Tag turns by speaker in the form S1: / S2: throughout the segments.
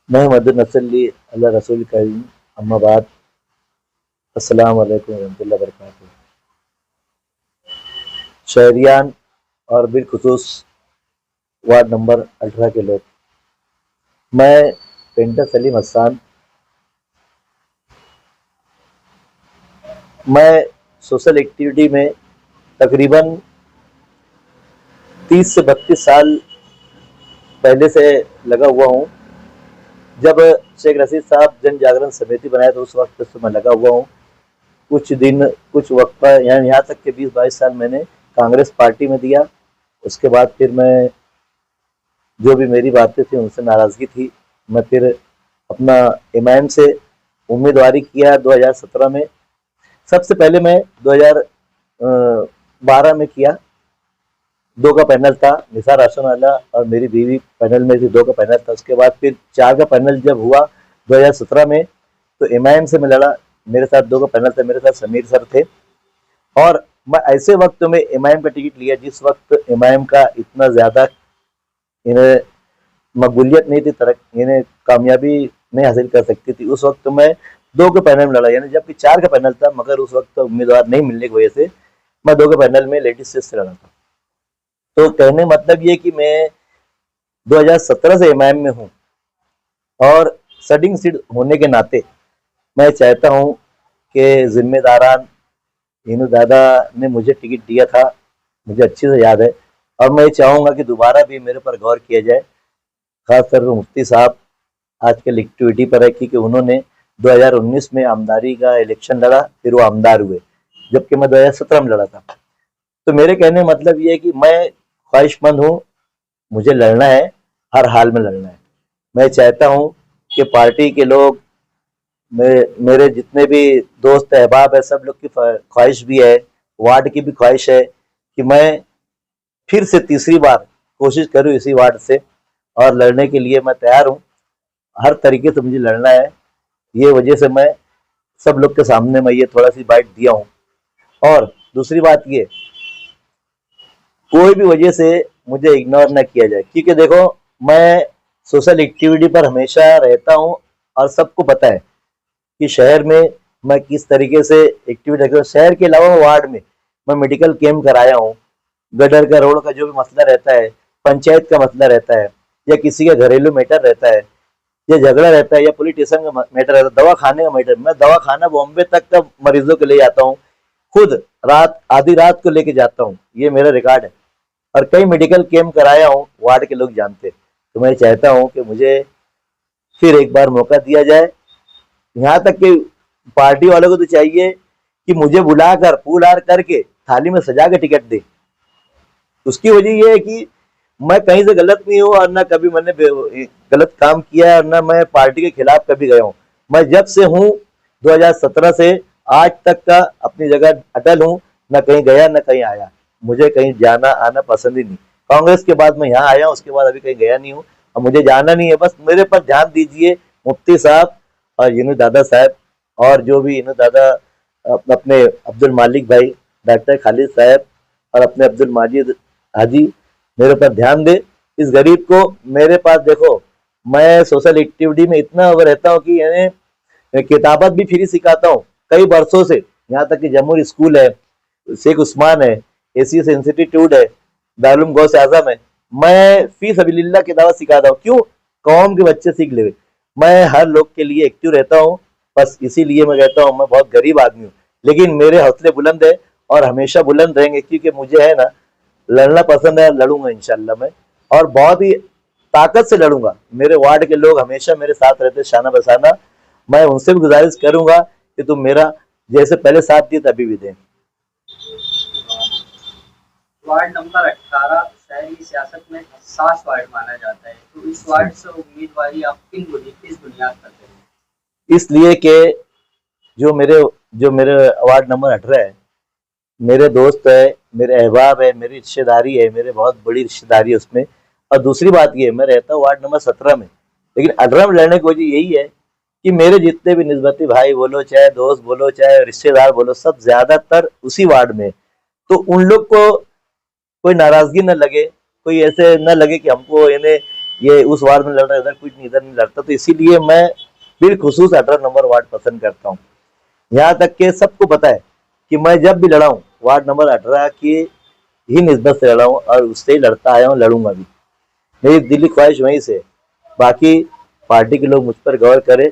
S1: महमद नसली अल्लाह रसूल करीम अम्मा बाद अस्सलाम वालेकुम रहमतुल्लाहि व बरकातहू। शहरियान और बिलखुसूस वार्ड नंबर 18 के लोग, मैं पेंटर सलीम हसन, मैं सोशल एक्टिविटी में तकरीबन 30 से 32 साल पहले से लगा हुआ हूँ। जब शेख रशीद साहब जन जागरण समिति बनाए तो उस वक्त से मैं लगा हुआ हूँ। कुछ दिन कुछ वक्त यहाँ तक के 20-22 साल मैंने कांग्रेस पार्टी में दिया। उसके बाद फिर मैं जो भी मेरी बातें थी उनसे नाराज़गी थी, मैं फिर अपना एमआईएम से उम्मीदवारी किया 2017 में। सबसे पहले मैं 2012 में किया, 2 का पैनल था, निसार आसन वाला और मेरी बीवी पैनल में थी, 2 का पैनल था। उसके बाद फिर 4 का पैनल जब हुआ 2017 में तो एमआईएम से मैं लड़ा। मेरे साथ 2 का पैनल था, मेरे साथ समीर सर थे और मैं ऐसे वक्त में एमआईएम का टिकट लिया जिस वक्त एमआईएम का इतना ज़्यादा इन्हें मकबूलियत नहीं थी, इन्हें कामयाबी नहीं हासिल कर सकती थी। उस वक्त मैं 2 के पैनल में लड़ा, यानी जबकि 4 का पैनल था, मगर उस वक्त उम्मीदवार नहीं मिलने की वजह से मैं 2 के पैनल में लेडीज से लड़ा था। तो कहने मतलब ये कि मैं 2017 से एमआईएम में हूँ और सडिंग सीट होने के नाते मैं चाहता हूँ कि जिम्मेदारान इन्हू दादा ने मुझे टिकट दिया था, मुझे अच्छी से याद है, और मैं चाहूँगा कि दोबारा भी मेरे पर गौर किया जाए। खासतौर पर मुफ्ती साहब आजकल एक्टिविटी पर है क्योंकि उन्होंने 2019 में आमदारी का इलेक्शन लड़ा, फिर वो आमदार हुए, जबकि मैं 2017 में लड़ा था। तो मेरे कहने मतलब ये है कि मैं ख्वाहिशमंद हूँ, मुझे लड़ना है, हर हाल में लड़ना है। मैं चाहता हूँ कि पार्टी के लोग, मेरे जितने भी दोस्त अहबाब है, सब लोग की ख्वाहिश भी है, वार्ड की भी ख्वाहिश है कि मैं फिर से तीसरी बार कोशिश करूँ इसी वार्ड से, और लड़ने के लिए मैं तैयार हूँ। हर तरीके से मुझे लड़ना है, ये वजह से मैं सब लोग के सामने मैं ये थोड़ा सी बाइट दिया हूँ। और दूसरी बात ये, कोई भी वजह से मुझे इग्नोर ना किया जाए क्योंकि देखो मैं सोशल एक्टिविटी पर हमेशा रहता हूँ और सबको पता है कि शहर में मैं किस तरीके से एक्टिविटी रखता हूँ। शहर के अलावा वार्ड में मैं मेडिकल कैंप कराया हूँ, गटर का रोड का जो भी मसला रहता है, पंचायत का मसला रहता है, या किसी का घरेलू मैटर रहता है, या झगड़ा रहता है, या पुलिस स्टेशन का मैटर रहता है, दवा खाने का मैटर, मैं दवा खाना बॉम्बे तक का मरीजों को ले जाता हूँ, खुद रात आधी रात को लेके जाता हूँ, ये मेरा रिकॉर्ड है। और कई मेडिकल कैंप कराया हूँ, वार्ड के लोग जानते। तो मैं चाहता हूँ कि मुझे फिर एक बार मौका दिया जाए। यहाँ तक कि पार्टी वालों को तो चाहिए कि मुझे बुलाकर फूल हार करके थाली में सजा के टिकट दे। उसकी वजह ये है कि मैं कहीं से गलत नहीं हूँ और ना कभी मैंने गलत काम किया है और ना मैं पार्टी के खिलाफ कभी गया हूँ। मैं जब से हूँ 2017 से आज तक का अपनी जगह अटल हूँ, ना कहीं गया ना कहीं आया। मुझे कहीं जाना आना पसंद ही नहीं। कांग्रेस के बाद मैं यहाँ आया हूँ, उसके बाद अभी कहीं गया नहीं हूँ और मुझे जाना नहीं है। बस मेरे पर ध्यान दीजिए मुफ्ती साहब और यूनुस दादा साहब, और जो भी यूनुस दादा अपने अब्दुल मालिक भाई, डॉक्टर खालिद साहब और अपने अब्दुल माजिद हाजी, मेरे पर ध्यान दे। इस गरीब को मेरे पास देखो, मैं सोशल एक्टिविटी में इतना वो रहता हूँ कि यानी किताबत भी फ्री सिखाता हूँ कई वर्षों से। यहाँ तक कि जमूर स्कूल है, शेख उस्मान है, एसीएस इंस्टीट्यूट है, दारुल गौस आजम है, मैं फी सबिलिल्लाह किताबत सिखाता हूँ। क्यों? कौम के बच्चे सीख ले। मैं हर लोग के लिए एक्टिव रहता हूँ, बस इसीलिए मैं कहता हूँ मैं बहुत गरीब आदमी हूँ, लेकिन मेरे हौसले बुलंद है और हमेशा बुलंद रहेंगे क्योंकि मुझे है ना लड़ना पसंद है। लड़ूंगा इंशाल्लाह मैं, और बहुत ही ताकत से लड़ूंगा। मेरे वार्ड के लोग हमेशा मेरे साथ रहते शाना बसाना। मैं उनसे भी गुजारिश करूंगा कि तुम मेरा जैसे पहले साथ दिए तभी भी दें।
S2: वार्ड नंबर 18 शहरी सियासत में हसास वार्ड माना जाता है, तो इस वार्ड से उम्मीदवारी आप किस बुनियाद पर करेंगे?
S1: इसलिए कि जो मेरे जो मेरे वार्ड नंबर 18 है, मेरे दोस्त है, मेरे अहबाब है, मेरी रिश्तेदारी है, मेरे बहुत बड़ी रिश्तेदारी है उसमें। और दूसरी बात ये, मैं रहता हूँ वार्ड नंबर 17 में, लेकिन 18 में लड़ने की वजह यही है कि मेरे जितने भी निस्बती भाई बोलो, चाहे दोस्त बोलो, चाहे रिश्तेदार बोलो, सब ज्यादातर उसी वार्ड में। तो उन लोग को कोई नाराजगी न लगे, कोई ऐसे न लगे कि हमको इन्हें ये उस वार्ड में लड़ रहा है, इधर कुछ नहीं, इधर नहीं लड़ता, तो इसीलिए मैं बिलखुसूस 18 नंबर वार्ड पसंद करता हूँ। यहाँ तक के सबको पता है कि मैं जब भी लड़ा हूँ वार्ड नंबर 18 की ही निस्बत से लड़ा हूँ और उससे ही लड़ता आया हूँ, लड़ूंगा भी। मेरी दिली ख्वाहिश वहीं से। बाकी पार्टी के लोग मुझ पर गौर करें,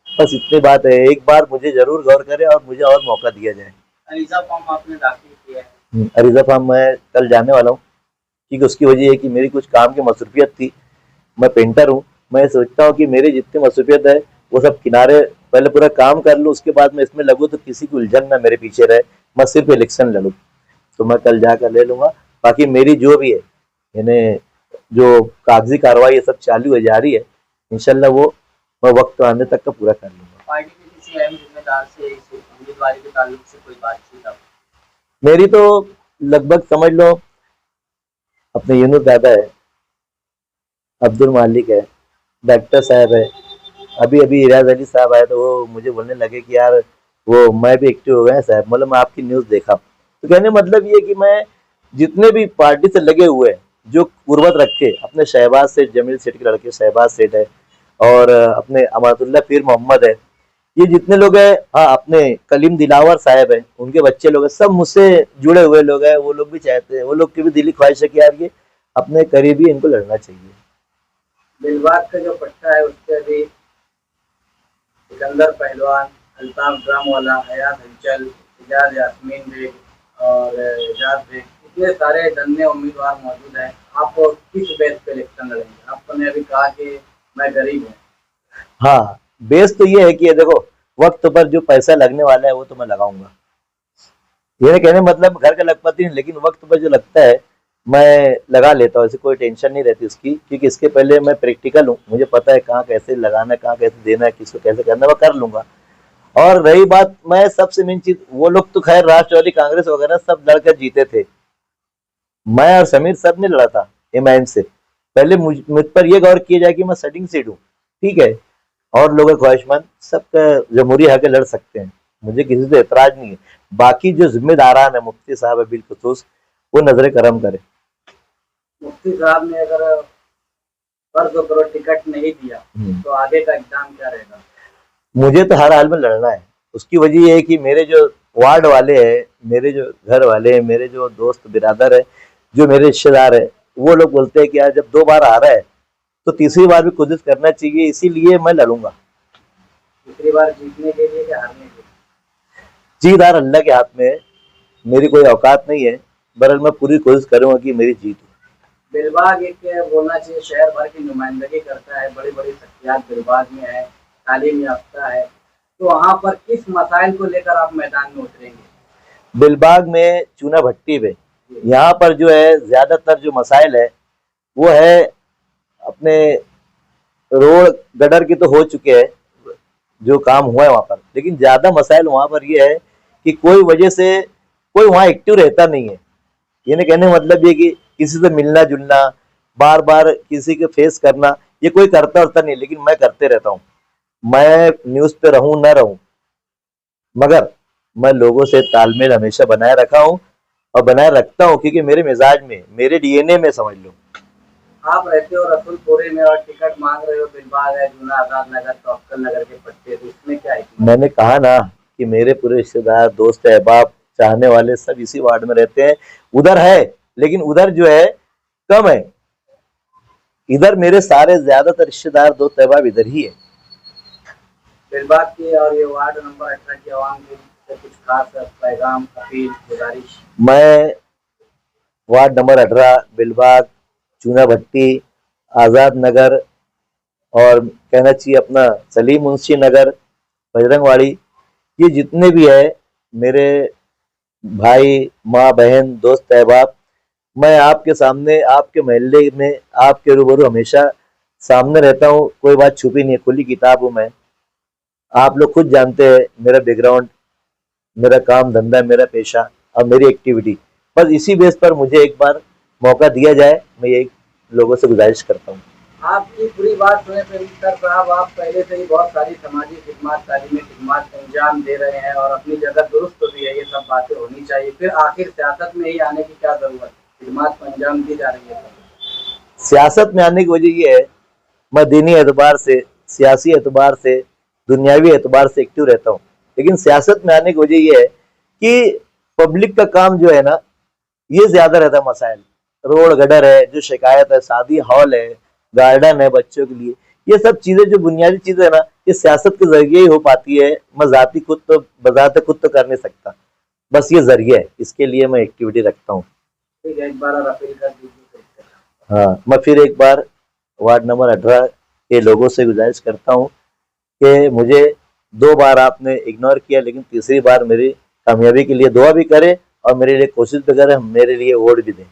S1: बस इतनी बात है। एक बार मुझे जरूर गौर करें और मुझे और मौका दिया जाए।
S2: अरीजा फॉर्म आपने दाखिल किया है?
S1: अरीजा फार्म मैं कल जाने वाला हूँ, क्योंकि उसकी वजह है कि मेरी कुछ काम की मसरूफियत थी। मैं पेंटर हूँ, मैं सोचता हूँ कि मेरी जितनी मसरूफियत है वो सब किनारे, पहले पूरा काम कर लूँ, उसके बाद मैं इसमें लगूँ तो किसी की उलझन ना मेरे पीछे रहे, मैं सिर्फ इलेक्शन लड़ूँ। तो मैं कल जाकर ले लूंगा। बाकी मेरी जो भी है, यानी जो कागजी कार्रवाई ये सब चालू है, जारी है, इंशाल्लाह वो मैं वक्त आने तक का पूरा कर लूंगा।
S2: पार्टी के किसी अहम जिम्मेदार से इस उम्मीदवारी के ताल्लुक से कोई बातचीत आप?
S1: मेरी तो लगभग समझ लो अपने यूनुस दादा है, अब्दुल मालिक है, डॉक्टर साहब है, अभी अभी इराज अली साहब आए तो वो मुझे बोलने लगे कि यार वो मैं भी एक्टिव हो गया साहब, मतलब मैं आपकी न्यूज़ देखा। तो कहने मतलब ये कि मैं जितने भी पार्टी से लगे हुए हैं, जो कुर्बत रखे, अपने शहबाज सेठ, जमील सेठ के लड़के शहबाज सेठ है, और अपने अमातुल्लाह पीर मोहम्मद है, ये जितने लोग हैं, हाँ अपने कलीम दिलावर साहब हैं, उनके बच्चे लोग हैं, सब मुझसे जुड़े हुए लोग हैं। वो लोग भी चाहते हैं, वो लोग की भी दिली ख्वाहिश है कि यार ये अपने करीबी, इनको लड़ना चाहिए।
S2: दिलबाग का जो पट्टा है उसके अभी सिकंदर पहलवान, अल्ताफ ड्राम वाला, हयात हंचल, इजाज यास्मीन बेग और एजाज बेग, इतने सारे धन्य उम्मीदवार मौजूद हैं। आप किस बेस पे इलेक्शन लड़ेंगे? आपने अभी कहा कि मैं गरीब हूँ।
S1: हाँ, बेस तो ये है कि ये देखो, वक्त पर जो पैसा लगने वाला है वो तो मैं लगाऊंगा। ये कहने मतलब घर का लखपति नहीं, लेकिन वक्त पर जो लगता है मैं लगा लेता हूँ, ऐसे कोई टेंशन नहीं रहती उसकी, क्योंकि इसके पहले मैं प्रैक्टिकल हूँ, मुझे पता है कहाँ कैसे लगाना है, कहाँ कैसे देना है, किसको कैसे करना है, मैं कर लूंगा। और रही बात, मैं सबसे मेन चीज, वो लोग तो खैर राष्ट्रवादी कांग्रेस वगैरह सब लड़कर जीते थे, मैं और समीर सब ने लड़ा था एमआईएम से। पहले मुझ पर यह गौर किया जाए कि मैं सेटिंग सीट हूँ, ठीक है, और लोग ख्वाहिशमंद सबका जमहूरी हक लड़ सकते हैं, मुझे किसी से एतराज नहीं है। बाकी जो जिम्मेदारान है, मुफ्ती साहब है बिलखुसूस, वो नजर करम करे।
S2: मुफ्ती साहब ने अगर फर्ज करो टिकट नहीं दिया तो आगे का एग्जाम क्या रहेगा?
S1: मुझे तो हर हाल में लड़ना है। उसकी वजह ये है कि मेरे जो वार्ड वाले हैं, मेरे जो घर वाले हैं, मेरे जो दोस्त बिरादर है, जो मेरे रिश्तेदार है, वो लोग बोलते हैं कि यार जब 2 बार आ रहा है तो तीसरी बार भी कोशिश करना चाहिए, इसीलिए मैं लड़ूंगा।
S2: तीसरी बार जीतने के लिए या हारने के लिए?
S1: जीत हार अल्लाह के हाथ में है, मेरी कोई औकात नहीं है, बहरहाल मैं पूरी कोशिश करूंगा कि मेरी जीत हो।
S2: दिलबाग एक बोलना चाहिए शहर भर की नुमाइंदगी करता है, बड़ी बड़ी शख्सियात दिलबाग में है, तालीम याफ्ता है, तो वहाँ पर किस मसाइल को लेकर आप मैदान में उतरेंगे?
S1: दिलबाग में चूना भट्टी पे, यहाँ पर जो है ज्यादातर जो मसाइल है वो है अपने रोड गटर की तो हो चुके हैं, जो काम हुआ है वहां पर, लेकिन ज्यादा मसाइल वहां पर ये है कि कोई वजह से कोई वहां एक्टिव रहता नहीं है। ये नहीं कहने मतलब ये कि किसी से मिलना जुलना, बार बार किसी के फेस करना, ये कोई करता होता नहीं, लेकिन मैं करते रहता हूँ। मैं न्यूज पे रहूं ना रहूं, मगर मैं लोगों से तालमेल हमेशा बनाए रखा हूँ और बनाए रखता हूँ, क्योंकि मेरे मिजाज में, मेरे डीएनए में समझ लो।
S2: आप रहते हो रसूलपुरे में और टिकट मांग रहे हो दिलबाग है, जूना आजाद नगर, तवक्कल नगर के पट्टे, तो इसमें क्या हिकमत?
S1: मैंने कहा ना कि मेरे पूरे रिश्तेदार, दोस्त, अहबाब, चाहने वाले सब इसी वार्ड में रहते हैं। उधर है, लेकिन उधर जो है कम है, इधर मेरे सारे ज्यादातर रिश्तेदार, दोस्त, अहबाब इधर ही है।
S2: दिलबाग की और ये वार्ड नंबर 18 की आवाम के लिए कुछ खास पैगाम, अपील, गुजारिश?
S1: मैं वार्ड नंबर 18 बिलबाग, चूना भट्टी, आजाद नगर, और कहना चाहिए अपना सलीम मुंशी नगर, बजरंगवाड़ी, ये जितने भी है मेरे भाई, माँ, बहन, दोस्त, अहबाब, मैं आपके सामने, आपके मोहल्ले में, आपके रूबरू हमेशा सामने रहता हूँ। कोई बात छुपी नहीं है, खुली किताब हूँ मैं। आप लोग खुद जानते हैं मेरा बैकग्राउंड, मेरा काम धंधा, मेरा पेशा और मेरी एक्टिविटी। बस इसी बेस पर मुझे एक बार मौका दिया जाए, मैं यही लोगों से गुजारिश करता हूँ।
S2: आपकी पूरी बात सुने पे सर साहब, आप पहले से ही बहुत सारी समाजी खिदमत, तालीमी खिदमत अंजाम दे रहे हैं और अपनी जगह दुरुस्त भी है, ये सब बातें होनी चाहिए। फिर आखिर सियासत में ही आने की क्या जरूरत? खिदमत को अंजाम दी जा रही है।
S1: सियासत में आने की वजह ये है, मैं दीनी एतबार से, सियासी एतबार से, दुनियावी एतबार से एक्टिव रहता हूँ। लेकिन सियासत में आने की वजह ये है कि पब्लिक का काम जो है ना, ये ज्यादा रहता है मसाइल। रोड गटर है, जो शिकायत है, शादी हॉल है, गार्डन है बच्चों के लिए, ये सब चीजें जो बुनियादी चीजें है ना, ये सियासत के जरिए ही हो पाती है। मैं जाती खुद तो बजाते खुद तो कर नहीं सकता, बस ये जरिए है, इसके लिए मैं एक्टिविटी रखता हूँ।
S2: ठीक है, एक बार और अपील कर दीजिए फिर से।
S1: हाँ, मैं फिर एक बार वार्ड नंबर 18 के लोगों से गुजारिश करता हूँ कि मुझे 2 बार आपने इग्नोर किया, लेकिन तीसरी बार मेरी कामयाबी के लिए दुआ भी करें और मेरे लिए कोशिश भी करें, मेरे लिए वोट भी दें।